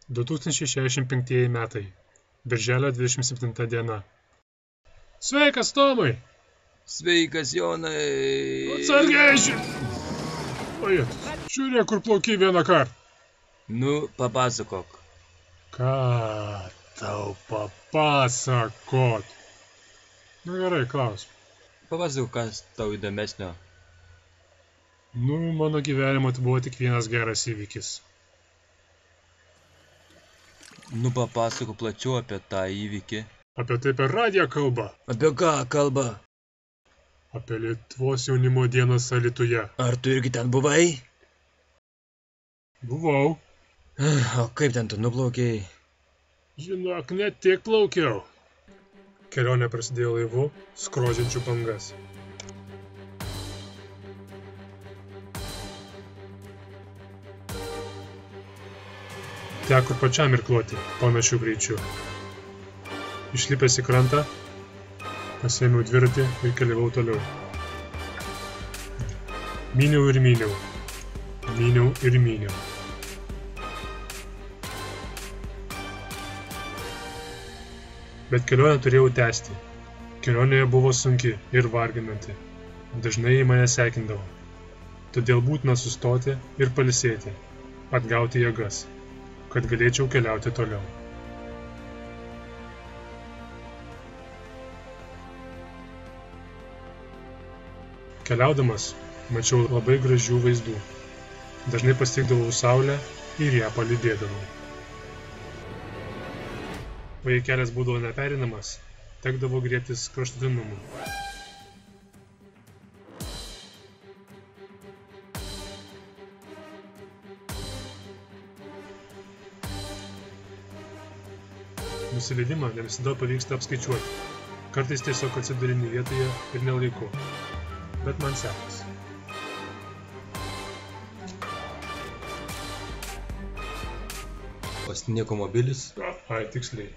2065 metai. Birželio 27 diena. Sveikas, Tomai! Sveikas, Jonai! Atsargiai Ojėtus, žiūrėk, kur plauki vieną kartą. Nu, papasakok. Ką tau papasakot? Nu gerai, klaus. Papasakok, kas tau įdomesnio. Nu, mano gyvenimo tai buvo tik vienas geras įvykis. Nu, papasakok plačiau apie tą įvykį. Apie tai per radiją kalba. Apie ką kalba? Apie Lietuvos jaunimo dienas Alytuje. Ar tu irgi ten buvai? Buvau. O kaip ten tu nuplaukėjai? Žinok, ne tik plaukiau. Kelionė prasidėjo laivu, skrodžiančių bangas. Teko pačiam irkluoti panašių greičių. Išlipęs į krantą, pasiėmiau dviratį ir keliavau toliau. Myniau ir myniau. Myniau ir myniau. Bet kelionę turėjau tęsti. Kelionėje buvo sunki ir varginanti. Dažnai į mane sekindavo. Todėl būtina sustoti ir pailsėti, atgauti jėgas, kad galėčiau keliauti toliau. Keliaudamas, mačiau labai gražių vaizdų. Dažnai pasitikdavau saulę ir ją palydėdavau. O jei kelias būdavo neperinamas, tekdavo griebtis kraštutinumų. Nusileidimą ne visada pavyksta apskaičiuoti. Kartais tiesiog atsidurini vietoje ir nelaiku. Bet man sekasi. O sniego mobilis? Ai, tiksliai.